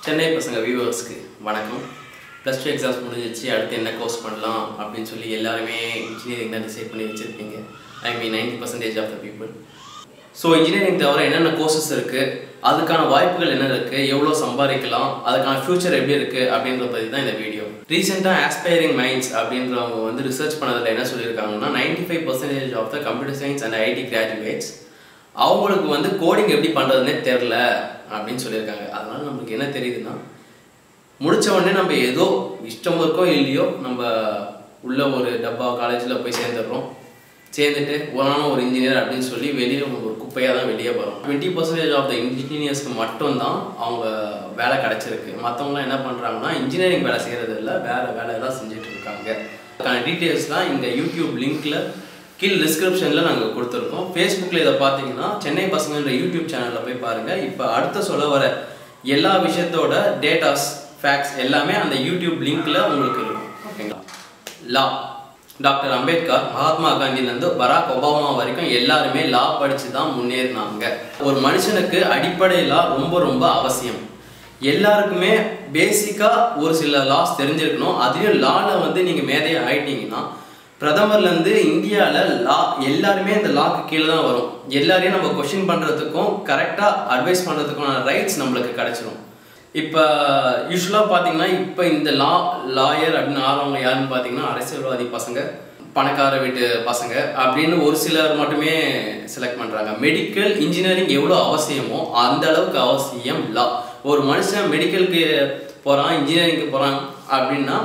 சென்னை பசங்க வியூவர்ஸ்க்கு வணக்கம். Plus two exams முடிஞ்சிச்சு, அடுத்து என்ன கோர்ஸ் பண்ணலாம் அப்படின்னு சொல்லி எல்லாருமே இன்ஜினியரிங் தான் டிசைட் பண்ணி வச்சுருப்பீங்க. I mean 90% of the people. So engineering தவிர என்னென்ன கோர்சஸ் இருக்குது, அதுக்கான வாய்ப்புகள் என்ன இருக்குது, எவ்வளோ சம்பாதிக்கலாம், அதுக்கான ஃப்யூச்சர் எப்படி இருக்குது அப்படின்றத பற்றி தான் இந்த வீடியோ. ரீசெண்டாக ஆஸ்பைரிங் மைண்ட்ஸ் அப்படின்றவங்க வந்து ரிசர்ச் பண்ணதில் என்ன சொல்லியிருக்காங்கன்னா 95% of the computer science and IT graduates அவங்களுக்கு வந்து கோடிங் எப்படி பண்ணுறதுனே தெரில அப்படின்னு சொல்லியிருக்காங்க. அதனால் நம்மளுக்கு என்ன தெரியுதுன்னா, முடித்த உடனே நம்ம ஏதோ இஷ்டம் இருக்கோ இல்லையோ நம்ம உள்ள ஒரு டப்பா காலேஜில் போய் சேர்ந்துடுறோம். சேர்ந்துட்டு ஒரு இன்ஜினியர் அப்படின்னு சொல்லி வெளியே ஒரு குப்பையாக தான் வெளியே வரும். 20% ஆஃப் த இன்ஜினியர்ஸ்க்கு மட்டும்தான் அவங்க வேலை கிடச்சிருக்கு. மற்றவங்களாம் என்ன பண்ணுறாங்கன்னா இன்ஜினியரிங் வேலை செய்கிறது இல்லை, வேறு வேலை தான் செஞ்சுட்டு இருக்காங்க. அதுக்கான டீட்டெயில்ஸ்லாம் இந்த யூடியூப் லிங்க்கில் கீழே டிஸ்கிரிப்ஷனில் நாங்கள் கொடுத்துருக்கோம். ஃபேஸ்புக்கில் இதை பார்த்தீங்கன்னா சென்னை பசங்கன்ற யூடியூப் சேனலில் போய் பாருங்கள். இப்போ அடுத்த சொல்ல வர எல்லா விஷயத்தோட டேட்டாஸ் ஃபேக்ட்ஸ் எல்லாமே அந்த யூடியூப் லிங்க்கில் உங்களுக்கு இருக்கும். ஓகேங்களா? லா, டாக்டர் அம்பேத்கர், மகாத்மா காந்திலேருந்து பராக் ஒபாமா வரைக்கும் எல்லாருமே லா படித்து தான் முன்னேறினாங்க. ஒரு மனுஷனுக்கு அடிப்படை லா ரொம்ப ரொம்ப அவசியம். எல்லாருக்குமே பேசிக்காக ஒரு சில லாஸ் தெரிஞ்சிருக்கணும். அதுலேயும் லாவில் வந்து நீங்கள் மேதையை ஆகிட்டீங்கன்னா பிரதமர்லேருந்து இந்தியாவில் லா எல்லாருமே இந்த லாக்கு கீழே தான் வரும். எல்லாரையும் நம்ம கொஷின் பண்ணுறதுக்கும் கரெக்டாக அட்வைஸ் பண்ணுறதுக்கான ரைட்ஸ் நம்மளுக்கு கிடச்சிரும். இப்போ யூஸ்வலாக பார்த்தீங்கன்னா இப்போ இந்த லாயர் அப்படின்னு ஆறவங்க யாருன்னு பார்த்தீங்கன்னா அரசியல்வாதி பசங்க, பணக்கார வீட்டு பசங்க அப்படின்னு ஒரு சிலர் மட்டுமே செலக்ட் பண்ணுறாங்க. மெடிக்கல் இன்ஜினியரிங் எவ்வளோ அவசியமோ அந்த அளவுக்கு அவசியம் லா. ஒரு மனுஷன் மெடிக்கலுக்கு போகிறான், இன்ஜினியரிங்க்கு போகிறான் அப்படின்னா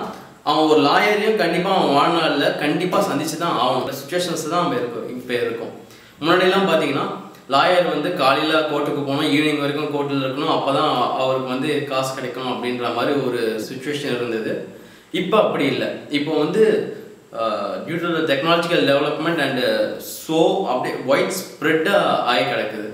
அவன் ஒரு லாயரையும் கண்டிப்பாக அவன் வாழ்நாளில் கண்டிப்பாக சந்திச்சு தான் ஆகணும். சுச்சுவேஷன்ஸ் தான் இப்போ இருக்கும். முன்னாடியெல்லாம் பார்த்தீங்கன்னா லாயர் வந்து காலையில் கோர்ட்டுக்கு போனால் ஈவினிங் வரைக்கும் கோர்ட்டில் இருக்கணும், அப்போ தான் அவருக்கு வந்து காசு கிடைக்கும் அப்படின்ற மாதிரி ஒரு சுச்சுவேஷன் இருந்தது. இப்போ அப்படி இல்லை. இப்போ வந்து due to the technological development and so அப்படியே ஒயிட் ஸ்ப்ரெட்டாக ஆகி கிடக்குது.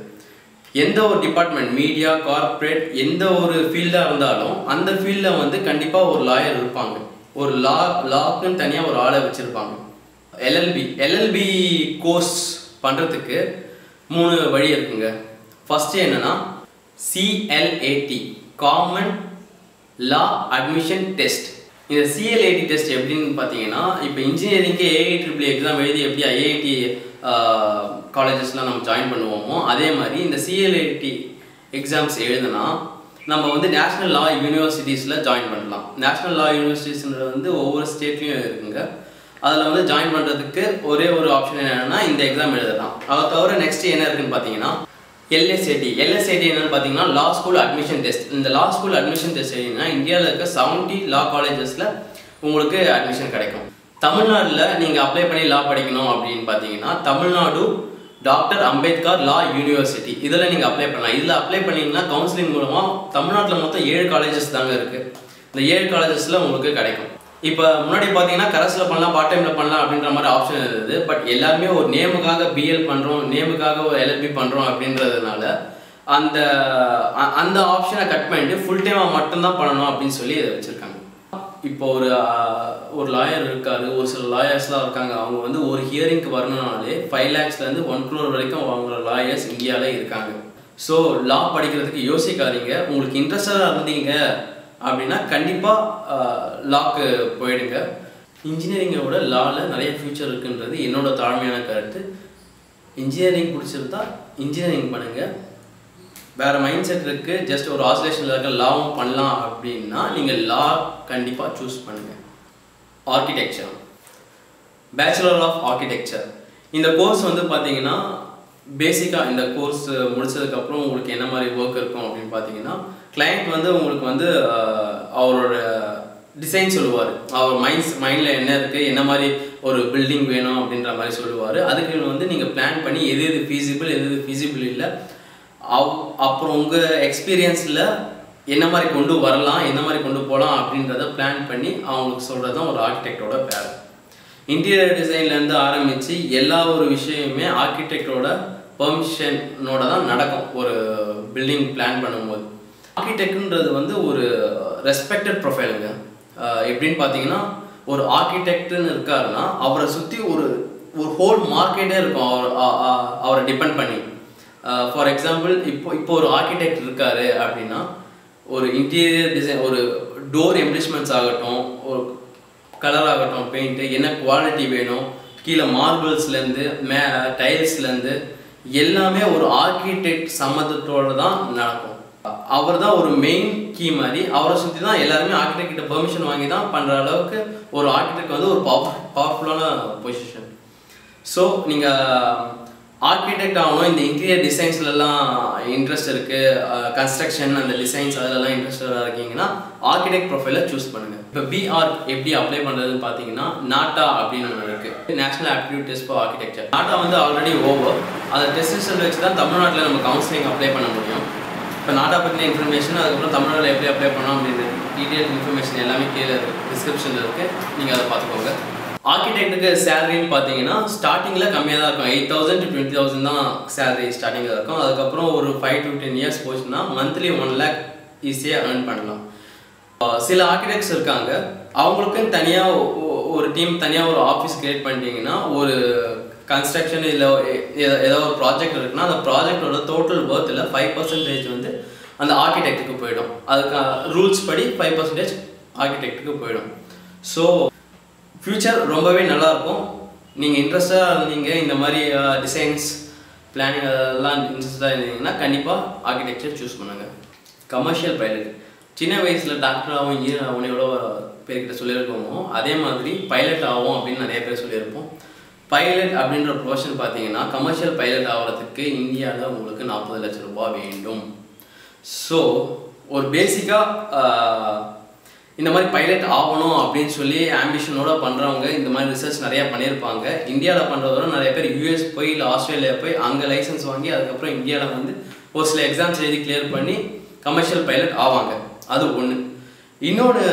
எந்த ஒரு டிபார்ட்மெண்ட், மீடியா, கார்ப்பரேட், எந்த ஒரு ஃபீல்டாக இருந்தாலும் அந்த ஃபீல்டில் வந்து கண்டிப்பாக ஒரு லாயர் இருப்பாங்க. ஒரு லாக்குன்னு தனியாக ஒரு ஆளை வச்சுருப்பாங்க. எல்எல்பி கோர்ஸ் பண்ணுறதுக்கு 3 வழி இருக்குங்க. ஃபஸ்ட்டு என்னென்னா CLAT, காமன் லா அட்மிஷன் டெஸ்ட். இந்த CLAT டெஸ்ட் எப்படின்னு பார்த்தீங்கன்னா, இப்போ இன்ஜினியரிங்க்கு AIEEE எக்ஸாம் எழுதி எப்படி IIT காலேஜஸ்லாம் நம்ம ஜாயின் பண்ணுவோமோ அதே மாதிரி இந்த CLAT எக்ஸாம்ஸ் எழுதுனா நம்ம வந்து நேஷ்னல் லா யூனிவர்சிட்டிஸில் ஜாயின் பண்ணலாம். நேஷ்னல் லா யூனிவர்சிட்டிஸ்ன்றது வந்து ஒவ்வொரு ஸ்டேட்லேயும் இருக்குங்க. அதில் வந்து ஜாயின் பண்ணுறதுக்கு ஒரே ஒரு ஆப்ஷன் என்னென்னா இந்த எக்ஸாம் எழுதலாம். அதை தவிர நெக்ஸ்ட் என்ன இருக்குன்னு பார்த்தீங்கன்னா LSAT என்னென்னு பார்த்தீங்கன்னா லா ஸ்கூல் அட்மிஷன் டெஸ்ட். இந்த லா ஸ்கூல் அட்மிஷன் டெஸ்ட் எழுதினா இந்தியாவில் இருக்க 70 லா காலேஜஸில் உங்களுக்கு அட்மிஷன் கிடைக்கும். தமிழ்நாட்டில் நீங்கள் அப்ளை பண்ணி லா படிக்கணும் அப்படின்னு பார்த்தீங்கன்னா தமிழ்நாடு டாக்டர் அம்பேத்கர் லா யூனிவர்சிட்டி இதில் நீங்கள் அப்ளை பண்ணலாம். இதில் அப்ளை பண்ணிங்கன்னா கவுன்சிலிங் மூலமாக தமிழ்நாட்டில் மொத்தம் 7 காலேஜஸ் தாங்க இருக்குது. இந்த 7 காலேஜஸில் உங்களுக்கு கிடைக்கும். இப்போ முன்னாடி பார்த்தீங்கன்னா கரஸில் பண்ணலாம், பார்ட் டைமில் பண்ணலாம் அப்படின்ற மாதிரி ஆப்ஷன் இருந்தது. பட் எல்லாருமே ஒரு நேமுக்காக BL பண்ணுறோம், நேமுக்காக ஒரு LLB பண்ணுறோம் அப்படின்றதுனால அந்த ஆப்ஷனை கட் பண்ணிட்டு ஃபுல் டைமாக மட்டும்தான் பண்ணணும் அப்படின்னு சொல்லி இதை வச்சுருக்காங்க. இப்போ ஒரு லாயர் இருக்காரு, ஒரு சில லாயர்ஸ்லாம் இருக்காங்க. அவங்க வந்து ஒரு ஹியரிங்க்கு வரணும்னாலே 5 lakhsலேருந்து 1 crore வரைக்கும் வாங்குற லாயர்ஸ் இந்தியாவில் இருக்காங்க. ஸோ லா படிக்கிறதுக்கு யோசிக்காதீங்க. உங்களுக்கு இன்ட்ரெஸ்டாக இருந்தீங்க அப்படின்னா கண்டிப்பாக லாக்கு போயிடுங்க. இன்ஜினியரிங்கோட லாவில் நிறைய ஃபியூச்சர் இருக்குன்றது என்னோட தாழ்மையான கருத்து. இன்ஜினியரிங் பிடிச்சிருந்தா இன்ஜினியரிங் பண்ணுங்கள். வேறு மைண்ட் செட் இருக்குது, ஜஸ்ட் ஒரு ஆசோலேஷனில் இருக்க லாவும் பண்ணலாம் அப்படின்னா நீங்கள் லா கண்டிப்பாக சூஸ் பண்ணுங்கள். ஆர்கிடெக்சர், பேச்சுலர் ஆஃப் ஆர்கிடெக்சர் இந்த கோர்ஸ் வந்து பார்த்தீங்கன்னா பேசிக்காக இந்த கோர்ஸ் முடிச்சதுக்கப்புறம் உங்களுக்கு என்ன மாதிரி ஒர்க் இருக்கும் அப்படின்னு பார்த்தீங்கன்னா கிளையண்ட் வந்து உங்களுக்கு வந்து அவரோட டிசைன் சொல்லுவார். அவர் மைண்டில் என்ன இருக்குது, என்ன மாதிரி ஒரு பில்டிங் வேணும் அப்படின்ற மாதிரி சொல்லுவார். அதுக்கு வந்து நீங்கள் பிளான் பண்ணி எது ஃபீஸிபிள் இல்லை, அப்புறம் உங்கள் எக்ஸ்பீரியன்ஸில் என்ன மாதிரி கொண்டு வரலாம், என்ன மாதிரி கொண்டு போகலாம் அப்படின்றத பிளான் பண்ணி அவங்களுக்கு சொல்கிறது தான் ஒரு ஆர்கிடெக்டோட வேலை. இன்டீரியர் டிசைன்லேருந்து ஆரம்பித்து எல்லா ஒரு விஷயமுமே ஆர்கிடெக்டோட பெர்மிஷனோட தான் நடக்கும். ஒரு பில்டிங் பிளான் பண்ணும்போது ஆர்கிடெக்ட்ன்றது வந்து ஒரு ரெஸ்பெக்டட் ப்ரொஃபைலுங்க. எப்படின்னு பார்த்தீங்கன்னா ஒரு ஆர்கிடெக்ட்னு இருக்காருன்னா அவரை சுற்றி ஒரு ஹோல் மார்க்கெட்டே இருக்கும் அவரை டிபெண்ட் பண்ணி. ஃபார் எக்ஸாம்பிள் இப்போ ஒரு ஆர்கிடெக்ட் இருக்காரு அப்படின்னா ஒரு இன்டீரியர் டிசைன், ஒரு டோர் எம்ப்ளிஷ்மெண்ட்ஸ் ஆகட்டும், ஒரு கலர் ஆகட்டும், பெயிண்ட்டு என்ன குவாலிட்டி வேணும், கீழே மார்பிள்ஸ்லேருந்து டைல்ஸ்லேருந்து எல்லாமே ஒரு ஆர்கிடெக்ட் சம்மந்தத்தோடு தான் நடக்கும். அவர் தான் ஒரு மெயின் கீ மாதிரி. அவரை சுற்றி தான் எல்லாருமே ஆர்கிடெக்ட் கிட்ட பெர்மிஷன் வாங்கி தான் பண்ணுற அளவுக்கு ஒரு ஆர்கிடெக்ட் வந்து ஒரு பவர்ஃபுல்லான பொசிஷன். ஸோ நீங்கள் ஆர்கிடெக்ட் ஆகணும், இந்த இன்டீரியர் டிசைன்ஸ்லாம் இன்ட்ரெஸ்ட் இருக்குது, கன்ஸ்ட்ரக்ஷன் அந்த டிசைன்ஸ் அதிலலாம் இன்ட்ரெஸ்டடாக இருக்கீங்கன்னா ஆர்கிடெக்ட் ப்ரொஃபைலை சூஸ் பண்ணுங்கள். இப்போ பிஆர் எப்படி அப்ளை பண்ணுறதுன்னு பார்த்தீங்கன்னா நாட்டா அப்படின்னு ஒன்று இருக்குது, national aptitude test for architecture. NATA வந்து ஆல்ரெடி ஓவர், அந்த டெஸ்ட் ரிசல்ட் வச்சு தான் தமிழ்நாட்டில் நம்ம கவுன்சிலிங் அப்ளை பண்ண முடியும். இப்போ நாட்டா பற்றின இன்ஃபர்மேஷன், அதுக்கப்புறம் தமிழ்நாட்டில் எப்படி அப்ளை பண்ணோம் அப்படின்னு டீட்டெயில் இன்ஃபர்மேஷன் எல்லாமே கீழே டிஸ்கிரிப்ஷனில் இருக்குது, நீங்கள் அதை பார்த்துக்கோங்க. ஆர்கிடெக்ட்டுக்கு சேலரின்னு பார்த்தீங்கன்னா ஸ்டார்டிங்கில் கம்மியாக தான் இருக்கும், 8,000 to 20,000 தான் சேலரி ஸ்டார்டிங்கில் இருக்கும். அதுக்கப்புறம் ஒரு 5 to 10 years போச்சுன்னா மந்த்லி 1 lakh ஈஸியாக ஏர்ன் பண்ணலாம். சில ஆர்கிடெக்ட்ஸ் இருக்காங்க, அவங்களுக்குன்னு தனியாக ஒரு டீம், தனியாக ஒரு ஆஃபீஸ் கிரியேட் பண்ணிட்டீங்கன்னா ஒரு கன்ஸ்ட்ரக்ஷன் இல்லை ஏதோ ஒரு ப்ராஜெக்ட் இருக்குன்னா அந்த ப்ராஜெக்டோட டோட்டல் ஒர்த்தில் 5% வந்து அந்த ஆர்கிடெக்ட்டுக்கு போயிடும். அதுக்கு ரூல்ஸ் படி 5% ஆர்கிடெக்ட்டுக்கு போயிடும். ஸோ ஃப்யூச்சர் ரொம்பவே நல்லாயிருக்கும். நீங்கள் இன்ட்ரெஸ்டாக இருந்தீங்க, இந்த மாதிரி டிசைன்ஸ் பிளானிங் அதெல்லாம் இன்ட்ரெஸ்டாக இருந்தீங்கன்னா கண்டிப்பாக ஆர்கிடெக்சர் சூஸ் பண்ணுங்கள். கமர்ஷியல் பைலட், சின்ன வயசில் டாக்டர் ஆகும், இன்ஜினியர் ஆகும் எவ்வளோ பேர்கிட்ட சொல்லியிருக்கோமோ அதே மாதிரி பைலட் ஆகும் அப்படின்னு நிறைய பேர் சொல்லியிருப்போம். பைலட் அப்படின்ற ப்ரொஃபஷன் பார்த்தீங்கன்னா கமர்ஷியல் பைலட் ஆகிறதுக்கு இந்தியாவில் உங்களுக்கு 40 லட்சம் ரூபாய் வேண்டும். ஸோ ஒரு பேசிக்காக இந்த மாதிரி பைலட் ஆகணும் அப்படின்னு சொல்லி ஆம்பிஷனோட பண்ணுறவங்க இந்த மாதிரி ரிசர்ச் நிறையா பண்ணியிருப்பாங்க. இந்தியாவில் பண்ணுறதோட நிறைய பேர் யூஎஸ் போய் இல்லை ஆஸ்திரேலியா போய் அங்கே லைசன்ஸ் வாங்கி அதுக்கப்புறம் இந்தியாவில் வந்து ஒரு சில எக்ஸாம்ஸ் எழுதி கிளியர் பண்ணி கமர்ஷியல் பைலட் ஆவாங்க. அது ஒன்று. இன்னொன்று,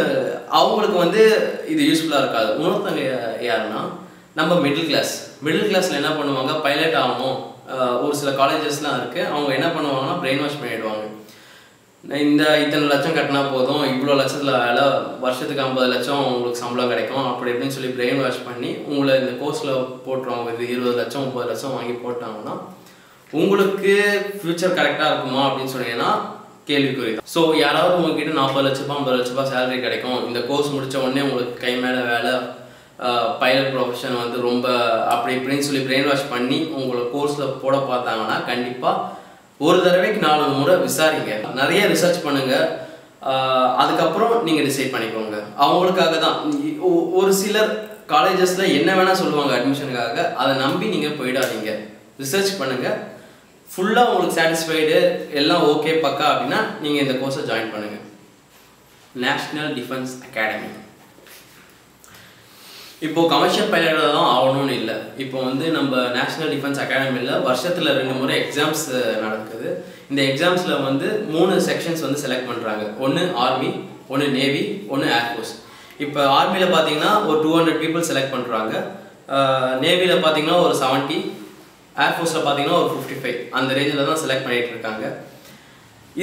அவங்களுக்கு வந்து இது யூஸ்ஃபுல்லாக இருக்காது. இன்னொருத்தவங்க யாருன்னா நம்ம மிடில் கிளாஸில் என்ன பண்ணுவாங்க, பைலட் ஆகணும், ஒரு சில காலேஜஸ்லாம் இருக்குது, அவங்க என்ன பண்ணுவாங்கன்னா பிரெயின் வாஷ் பண்ணிவிடுவாங்க. இத்தனை லட்சம் கட்டினா போதும், இவ்வளோ லட்சத்தில் வேலை, வருஷத்துக்கு 50 லட்சம் உங்களுக்கு சம்பளம் கிடைக்கும் அப்படி இப்படின்னு சொல்லி பிரெயின் வாஷ் பண்ணி உங்களை இந்த கோர்ஸில் போட்டுருவாங்க. இது 20 லட்சம் 30 லட்சம் வாங்கி போட்டாங்கன்னா உங்களுக்கு ஃப்யூச்சர் கரெக்டாக இருக்குமா அப்படின்னு சொன்னீங்கன்னா கேள்விக்குறி. ஸோ யாராவது உங்ககிட்ட 40 லட்ச ரூபா 50 லட்ச ரூபா சேலரி கிடைக்கும், இந்த கோர்ஸ் முடித்த உடனே உங்களுக்கு கை மேலே வேலை, பைலட் ப்ரொஃபஷன் வந்து ரொம்ப அப்படி இப்படின்னு சொல்லி பிரெயின் வாஷ் பண்ணி உங்களை கோர்ஸில் போட பார்த்தாங்கன்னா கண்டிப்பாக ஒரு தடவைக்கு 4 முறை விசாரிங்க, நிறைய ரிசர்ச் பண்ணுங்கள், அதுக்கப்புறம் நீங்கள் டிசைட் பண்ணிக்கோங்க. அவங்களுக்காக தான் ஒரு சிலர் காலேஜஸில் என்ன வேணால் சொல்லுவாங்க அட்மிஷனுக்காக, அதை நம்பி நீங்கள் போயிடாதீங்க. ரிசர்ச் பண்ணுங்கள், ஃபுல்லாக உங்களுக்கு சாட்டிஸ்ஃபைடு எல்லாம் ஓகே பக்கா அப்படின்னா நீங்கள் இந்த கோர்ஸை ஜாயின் பண்ணுங்கள். National defence academy. இப்போது கமர்ஷியல் பைலட்டாக தான் ஆகணும்னு இல்லை. இப்போ வந்து நம்ம நேஷ்னல் டிஃபென்ஸ் அகாடமியில் வருஷத்தில் 2 முறை எக்ஸாம்ஸ் நடக்குது. இந்த எக்ஸாம்ஸில் வந்து 3 செக்ஷன்ஸ் வந்து செலக்ட் பண்ணுறாங்க. ஒன்று ஆர்மி, ஒன்று நேவி, ஒன்று ஏர்ஃபோர்ஸ். இப்போ ஆர்மியில் பார்த்தீங்கன்னா ஒரு 200 பீப்புள் செலக்ட் பண்ணுறாங்க, நேவியில் பார்த்தீங்கன்னா ஒரு 70, ஏர்ஃபோர்ஸில் பார்த்தீங்கன்னா ஒரு 55, அந்த ரேஞ்சில் தான் செலக்ட் பண்ணிகிட்டு இருக்காங்க.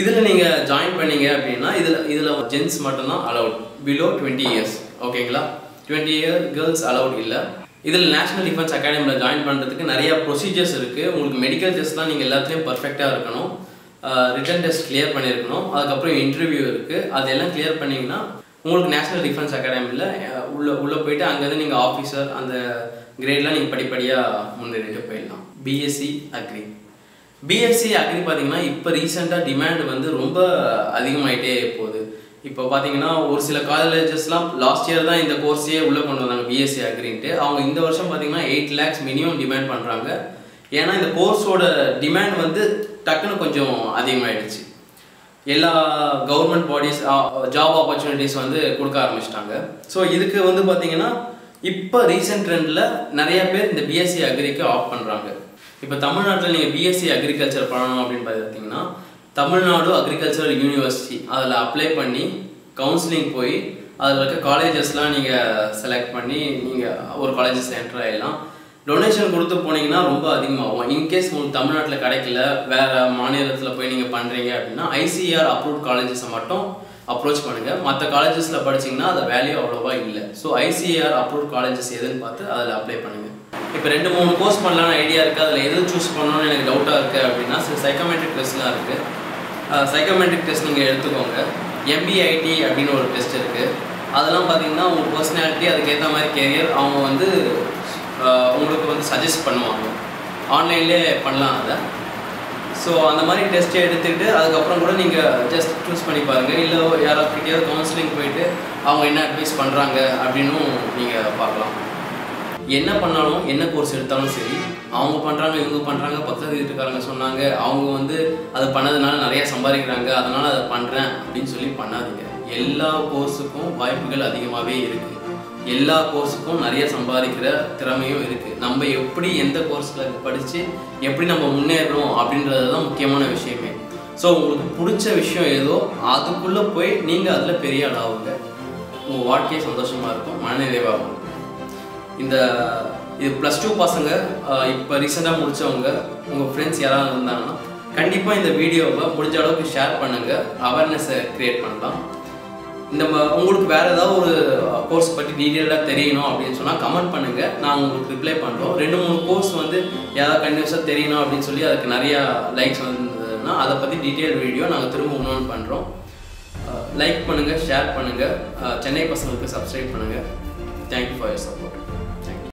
இதில் நீங்கள் ஜாயின் பண்ணீங்க அப்படின்னா இதில் ஜென்ஸ் மட்டும்தான் அலவுட், பிலோ 20 இயர்ஸ். ஓகேங்களா? 20 இயர் கேர்ள்ஸ் அலவுட் இல்லை. இதில் நேஷ்னல் டிஃபென்ஸ் அகாடமியில் ஜாயின் பண்ணுறதுக்கு நிறைய ப்ரொசீஜர்ஸ் இருக்குது. உங்களுக்கு மெடிக்கல் டெஸ்ட்லாம் நீங்கள் எல்லாத்துலேயும் பர்ஃபெக்டாக இருக்கணும், ரிட்டன் டெஸ்ட் கிளியர் பண்ணியிருக்கணும், அதுக்கப்புறம் இன்டர்வியூ இருக்குது. அதெல்லாம் கிளியர் பண்ணிங்கன்னா உங்களுக்கு நேஷ்னல் டிஃபென்ஸ் அகாடமியில் உள்ளே போயிட்டு அங்கேருந்து நீங்கள் ஆஃபீஸர் அந்த கிரேட்லாம் நீங்கள் படிப்படியாக முன்னேறிட்டு போயிடலாம். BSc agri. பிஎஸ்சி அக்ரி பார்த்தீங்கன்னா இப்போ ரீசெண்டாக டிமாண்ட் வந்து ரொம்ப அதிகமாகிட்டே போகுது. இப்போ பார்த்தீங்கன்னா ஒரு சில காலேஜஸ்லாம் லாஸ்ட் இயர் தான் இந்த கோர்ஸையே உள்ளே கொண்டு வந்தாங்க, பிஎஸ்சி அக்ரின்ட்டு. அவங்க இந்த வருஷம் பார்த்தீங்கன்னா 8 lakhs மினிமம் டிமாண்ட் பண்ணுறாங்க. ஏன்னா இந்த கோர்ஸோட டிமாண்ட் வந்து டக்குன்னு கொஞ்சம் அதிகமாகிடுச்சு. எல்லா கவர்மெண்ட் பாடிஸ் ஜாப் ஆப்பர்ச்சுனிட்டிஸ் வந்து கொடுக்க ஆரம்பிச்சிட்டாங்க. ஸோ இதுக்கு வந்து பார்த்தீங்கன்னா இப்போ ரீசெண்ட் ட்ரெண்டில் நிறைய பேர் இந்த பிஎஸ்சி அக்ரிக்கு ஆஃப் பண்ணுறாங்க. இப்போ தமிழ்நாட்டில் நீங்கள் பிஎஸ்சி அக்ரிகல்ச்சர் பண்ணணும் அப்படின்னு பார்த்தீங்கன்னா தமிழ்நாடு அக்ரிகல்ச்சரல் யூனிவர்சிட்டி அதில் அப்ளை பண்ணி கவுன்சிலிங் போய் அதில் இருக்க காலேஜஸ்லாம் நீங்கள் செலக்ட் பண்ணி நீங்கள் ஒரு காலேஜஸ் என்டர் ஆகிடலாம். டொனேஷன் கொடுத்து போனீங்கன்னா ரொம்ப அதிகமாகும். இன்கேஸ் உங்களுக்கு தமிழ்நாட்டில் கிடைக்கல, வேறு மாநிலத்தில் போய் நீங்கள் பண்ணுறீங்க அப்படின்னா ஐசிஆர் அப்ரூவ்ட் காலேஜஸை மட்டும் அப்ரோச் பண்ணுங்கள். மற்ற காலேஜஸில் படிச்சிங்கன்னா அது வேல்யூ அவ்வளோவா இல்லை. ஸோ ஐசிஆர் அப்ரூவ்ட் காலேஜஸ் எதுன்னு பார்த்து அதில் அப்ளை பண்ணுங்கள். இப்போ 2-3 கோர்ஸ் பண்ணலான்னு ஐடியா இருக்குது, அதில் எது சூஸ் பண்ணணும்னு எனக்கு டவுட்டாக இருக்குது அப்படின்னா சில சைக்கோமெட்ரிக் டெஸ்ட்லாம் இருக்குது. சைக்கோமெட்ரிக் டெஸ்ட் நீங்கள் எடுத்துக்கோங்க. MBIT அப்படின்னு ஒரு டெஸ்ட் இருக்குது. அதெல்லாம் பார்த்தீங்கன்னா உங்கள் பர்சனாலிட்டி, அதுக்கேற்ற மாதிரி கேரியர் அவங்க வந்து உங்களுக்கு வந்து சஜஸ்ட் பண்ணுவாங்க. ஆன்லைன்லேயே பண்ணலாம் அதை. ஸோ அந்த மாதிரி டெஸ்ட்டை எடுத்துகிட்டு அதுக்கப்புறம் கூட நீங்கள் ஜஸ்ட் சூஸ் பண்ணி பாருங்கள். இல்லை யாராக்கிட்டையாவது கவுன்சிலிங் போயிட்டு அவங்க என்ன அட்வைஸ் பண்ணுறாங்க அப்படின்னும் நீங்கள் பார்க்கலாம். என்ன பண்ணாலும், என்ன கோர்ஸ் எடுத்தாலும் சரி, அவங்க பண்ணுறாங்க, இவங்க பண்ணுறாங்க, பக்கத்து வீட்டுக்காரங்க சொன்னாங்க, அவங்க வந்து அதை பண்ணதுனால நிறையா சம்பாதிக்கிறாங்க, அதனால் அதை பண்ணுறேன் அப்படின்னு சொல்லி பண்ணாதீங்க. எல்லா கோர்ஸுக்கும் வாய்ப்புகள் அதிகமாகவே இருக்குது. எல்லா கோர்ஸுக்கும் நிறைய சம்பாதிக்கிற திறமையும் இருக்குது. நம்ம எப்படி எந்த கோர்ஸில் படித்து எப்படி நம்ம முன்னேறோம் அப்படின்றது தான் முக்கியமான விஷயமே. ஸோ உங்களுக்கு பிடிச்ச விஷயம் ஏதோ அதுக்குள்ளே போய் நீங்கள் அதில் பெரிய ஆளாகுங்க. உங்கள் வாழ்க்கையே சந்தோஷமாக இருக்கும், மனநிறைவாகும். இது +2 பசங்க இப்போ ரீசெண்டாக முடித்தவங்க உங்கள் ஃப்ரெண்ட்ஸ் யாராவது இருந்தாங்கன்னா கண்டிப்பாக இந்த வீடியோவை முடிஞ்ச அளவுக்கு ஷேர் பண்ணுங்கள். அவேர்னஸை க்ரியேட் பண்ணலாம். உங்களுக்கு வேறு ஏதாவது ஒரு கோர்ஸ் பற்றி டீட்டெயிலாக தெரியணும் அப்படின்னு சொன்னால் கமெண்ட் பண்ணுங்கள், நான் உங்களுக்கு ரிப்ளை பண்ணுறோம். 2-3 கோர்ஸ் வந்து ஏதாவது கண்டினியூஸாக தெரியணும் அப்படின்னு சொல்லி அதுக்கு நிறையா லைக்ஸ் வந்ததுன்னா அதை பற்றி டீட்டெயில் வீடியோ நாங்கள் திரும்ப இன்னொன்று பண்ணுறோம். லைக் பண்ணுங்கள், ஷேர் பண்ணுங்கள், சென்னை பசங்களுக்கு சப்ஸ்கிரைப் பண்ணுங்கள். Thank you for your support.